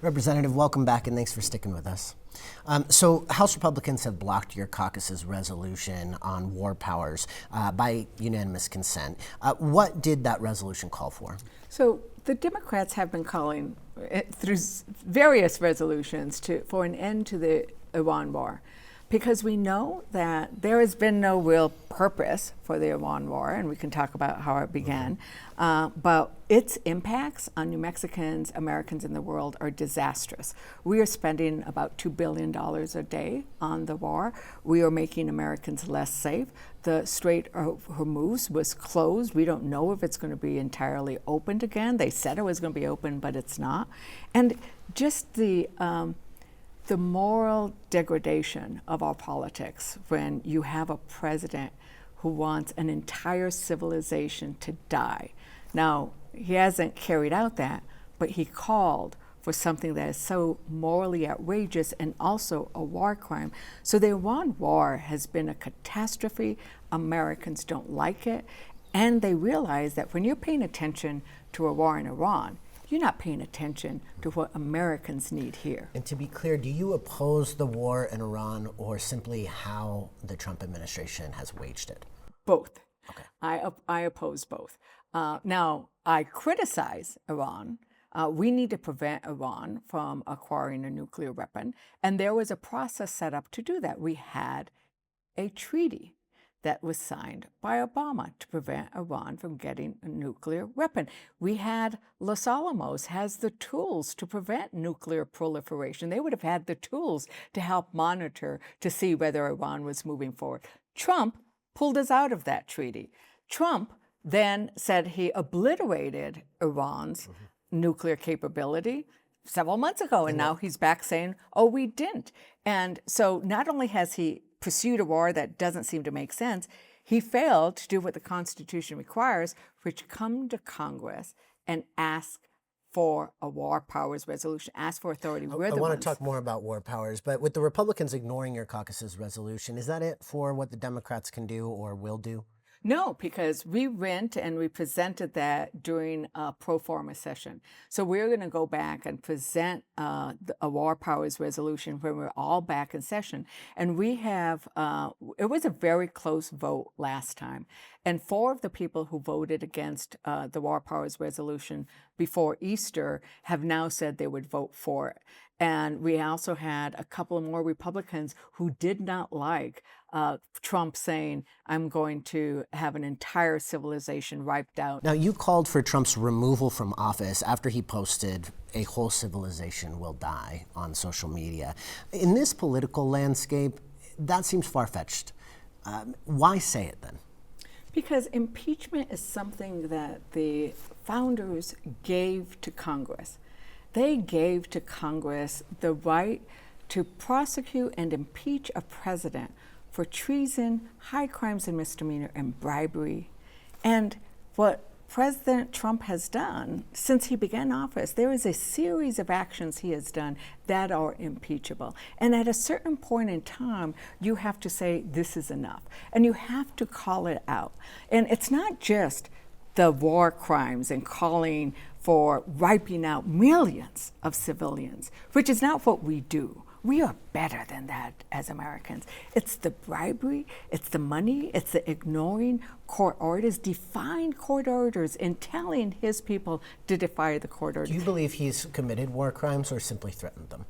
Representative, welcome back and thanks for sticking with us. So House Republicans have blocked your caucus's resolution on war powers by unanimous consent. What did that resolution call for? So the Democrats have been calling through various resolutions for an end to the Iran war, because we know that there has been no real purpose for the Iran war, and we can talk about how it began, but its impacts on New Mexicans, Americans in the world are disastrous. We are spending about $2 billion a day on the war. We are making Americans less safe. The Strait of Hormuz was closed. We don't know if it's going to be entirely opened again. They said it was going to be open, but it's not. And just the moral degradation of our politics when you have a president who wants an entire civilization to die. Now, he hasn't carried out that, but he called for something that is so morally outrageous and also a war crime. So the Iran war has been a catastrophe. Americans don't like it. And they realize that when you're paying attention to a war in Iran, you're not paying attention to what Americans need here. And to be clear, do you oppose the war in Iran or simply how the Trump administration has waged it? Both. Okay. I oppose both. Now, I criticize Iran. We need to prevent Iran from acquiring a nuclear weapon. And there was a process set up to do that. We had a treaty that was signed by Obama to prevent Iran from getting a nuclear weapon. We had Los Alamos has the tools to prevent nuclear proliferation. They would have had the tools to help monitor to see whether Iran was moving forward. Trump pulled us out of that treaty. Trump then said he obliterated Iran's nuclear capability several months ago, and now he's back saying, oh, we didn't. And so not only has he pursued a war that doesn't seem to make sense, he failed to do what the Constitution requires, which come to Congress and ask for a war powers resolution, ask for authority. I want to talk more about war powers, but with the Republicans ignoring your caucus's resolution, is that it for what the Democrats can do or will do? No, because we went and we presented that during a pro forma session. So we're going to go back and present a war powers resolution when we're all back in session. And we have, it was a very close vote last time. And 4 of the people who voted against the war powers resolution before Easter have now said they would vote for it. And we also had a couple of more Republicans who did not like Trump saying, I'm going to have an entire civilization wiped out. Now, you called for Trump's removal from office after he posted "a whole civilization will die" on social media. In this political landscape, that seems far-fetched. Why say it then? Because impeachment is something that the founders gave to Congress. They gave to Congress the right to prosecute and impeach a president for treason, high crimes and misdemeanor, and bribery. And what President Trump has done since he began office, there is a series of actions he has done that are impeachable. And at a certain point in time, you have to say, this is enough. And you have to call it out. And it's not just the war crimes and calling for wiping out millions of civilians, which is not what we do. We are better than that as Americans. It's the bribery, it's the money, it's the ignoring court orders, defying court orders, and telling his people to defy the court orders. Do you believe he's committed war crimes or simply threatened them?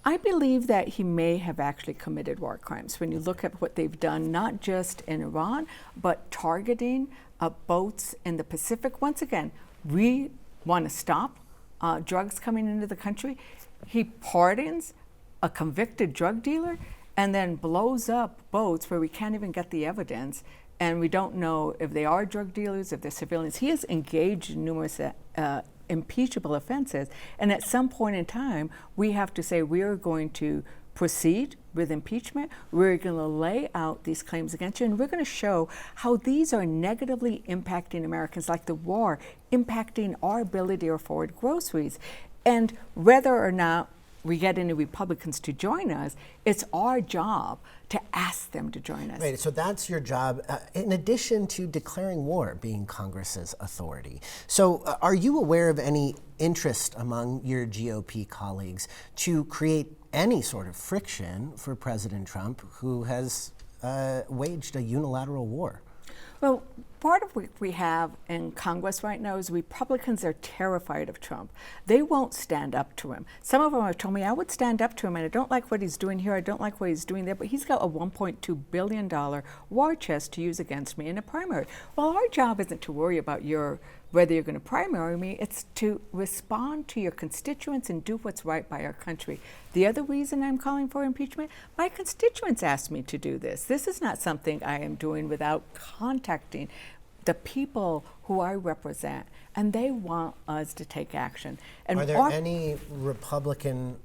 I believe that he may have actually committed war crimes when you look at what they've done, not just in Iran, but targeting boats in the Pacific. Once again, we want to stop drugs coming into the country. He pardons a convicted drug dealer and then blows up boats where we can't even get the evidence, and we don't know if they are drug dealers, if they're civilians. He has engaged in numerous impeachable offenses, and at some point in time, we have to say we are going to proceed with impeachment. We're going to lay out these claims against you, and we're going to show how these are negatively impacting Americans, like the war impacting our ability to afford groceries. And whether or not we get any Republicans to join us, it's our job to ask them to join us. Right, so that's your job, in addition to declaring war being Congress's authority. So are you aware of any interest among your GOP colleagues to create any sort of friction for President Trump, who has waged a unilateral war? Well, part of what we have in Congress right now is Republicans are terrified of Trump. They won't stand up to him. Some of them have told me, I would stand up to him, and I don't like what he's doing here, I don't like what he's doing there, but he's got a $1.2 billion war chest to use against me in a primary. Well, our job isn't to worry about whether you're going to primary me, it's to respond to your constituents and do what's right by our country. The other reason I'm calling for impeachment, my constituents asked me to do this. This is not something I am doing without contacting the people who I represent, and they want us to take action. And are there any Republican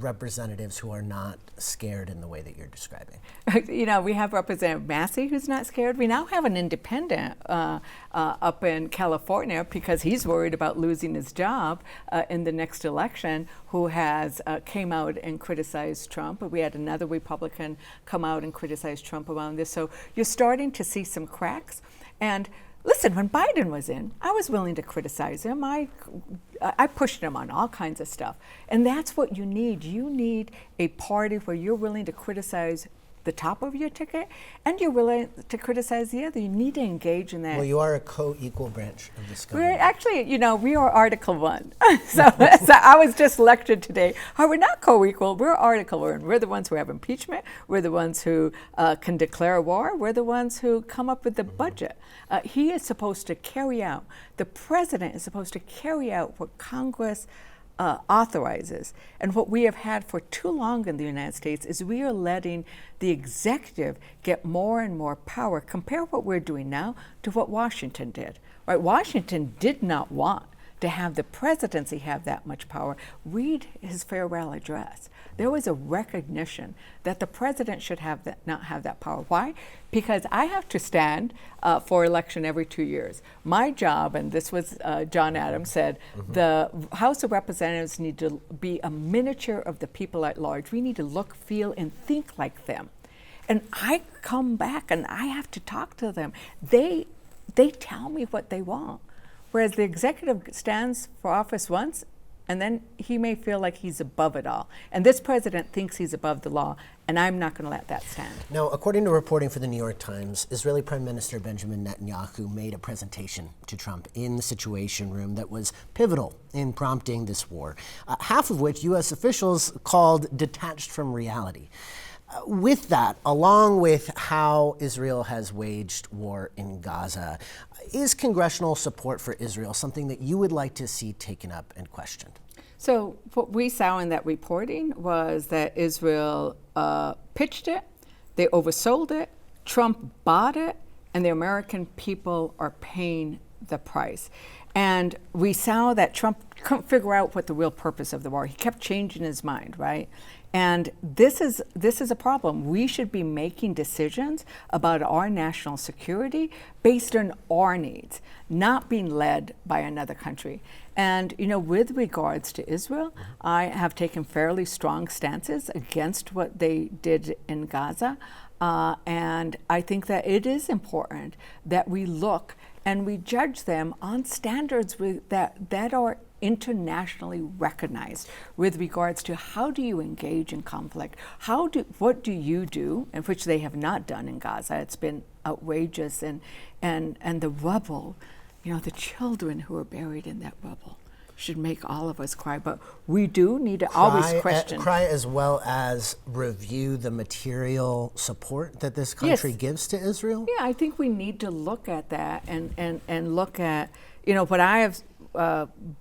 representatives who are not scared in the way that you're describing? You know, we have Representative Massey who's not scared. We now have an independent up in California because he's worried about losing his job in the next election, who has came out and criticized Trump. We had another Republican come out and criticize Trump around this. So you're starting to see some cracks. And listen, when Biden was in, I was willing to criticize him. I pushed him on all kinds of stuff. And that's what you need. You need a party where you're willing to criticize the top of your ticket and you're willing to criticize the other. You need to engage in that. Well, you are a co-equal branch of this We're government. actually, you know, we are Article 1. so I was just lectured today. We're not co-equal, we're Article 1. We're the ones who have impeachment. We're the ones who can declare war. We're the ones who come up with the budget. He is supposed to carry out, the president is supposed to carry out what Congress authorizes. And what we have had for too long in the United States is we are letting the executive get more and more power. Compare what we're doing now to what Washington did. Right? Washington did not want to have the presidency have that much power. Read his farewell address. There was a recognition that the president should have that, not have that power. Why? Because I have to stand for election every 2 years. My job, and this was John Adams said, the House of Representatives need to be a miniature of the people at large. We need to look, feel, and think like them. And I come back and I have to talk to them. They tell me what they want. Whereas the executive stands for office once, and then he may feel like he's above it all. And this president thinks he's above the law, and I'm not going to let that stand. Now, according to reporting for the New York Times, Israeli Prime Minister Benjamin Netanyahu made a presentation to Trump in the Situation Room that was pivotal in prompting this war, half of which U.S. officials called detached from reality. With that, along with how Israel has waged war in Gaza, is congressional support for Israel something that you would like to see taken up and questioned? So what we saw in that reporting was that Israel pitched it, they oversold it, Trump bought it, and the American people are paying the price. And we saw that Trump couldn't figure out what the real purpose of the war. He kept changing his mind, right? And this is a problem. We should be making decisions about our national security based on our needs, not being led by another country. And, you know, with regards to Israel, I have taken fairly strong stances against what they did in Gaza. And I think that it is important that we look and we judge them on standards that are internationally recognized with regards to how do you engage in conflict, what do you do, and which they have not done in Gaza. It's been outrageous, and the rubble, you know, the children who are buried in that rubble should make all of us cry. But we do need to always question. Cry as well as review the material support that this country gives to Israel? Yeah, I think we need to look at that and look at, you know, what I have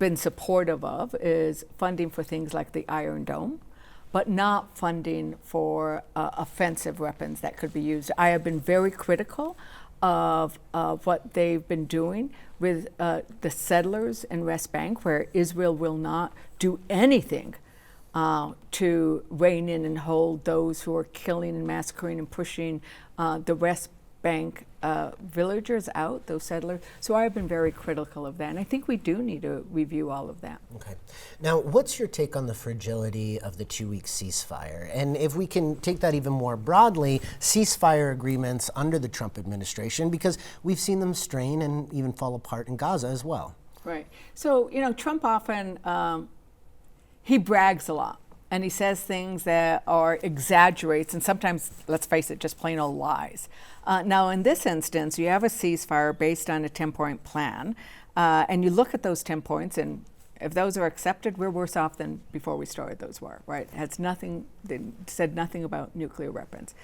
been supportive of is funding for things like the Iron Dome, but not funding for offensive weapons that could be used. I have been very critical of what they've been doing with the settlers in West Bank, where Israel will not do anything to rein in and hold those who are killing and massacring and pushing the West bank villagers out, those settlers. So I've been very critical of that, and I think we do need to review all of that. Okay. Now, what's your take on the fragility of the 2-week ceasefire? And if we can take that even more broadly, ceasefire agreements under the Trump administration, because we've seen them strain and even fall apart in Gaza as well. Right. So, Trump often, he brags a lot. And he says things that are exaggerates and sometimes, let's face it, just plain old lies. Now, in this instance, you have a ceasefire based on a 10-point plan. And you look at those 10 points, and if those are accepted, we're worse off than before we started those war, right? They said nothing about nuclear weapons.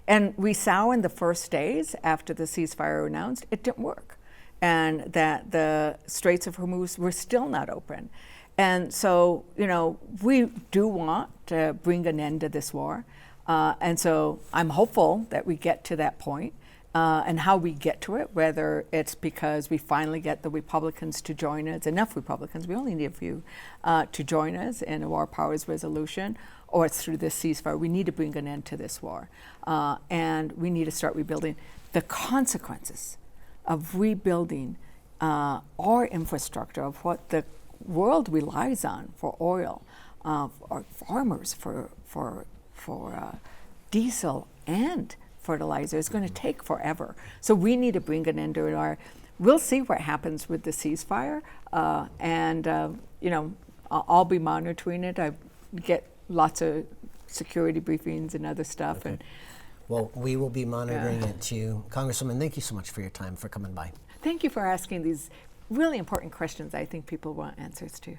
And we saw in the first days after the ceasefire announced, it didn't work. And that the Straits of Hormuz were still not open. And so, we do want to bring an end to this war. And so I'm hopeful that we get to that point. And how we get to it, whether it's because we finally get the Republicans to join us, enough Republicans, we only need a few, to join us in a war powers resolution, or it's through this ceasefire. We need to bring an end to this war. And we need to start rebuilding. The consequences of rebuilding our infrastructure, of what the world relies on for oil, our farmers for diesel and fertilizer is going to take forever. So we need to bring an end to it. We'll see what happens with the ceasefire, and I'll be monitoring it. I get lots of security briefings and other stuff. Okay. Well, we will be monitoring it too. Congresswoman, thank you so much for your time, for coming by. Thank you for asking these really important questions I think people want answers to.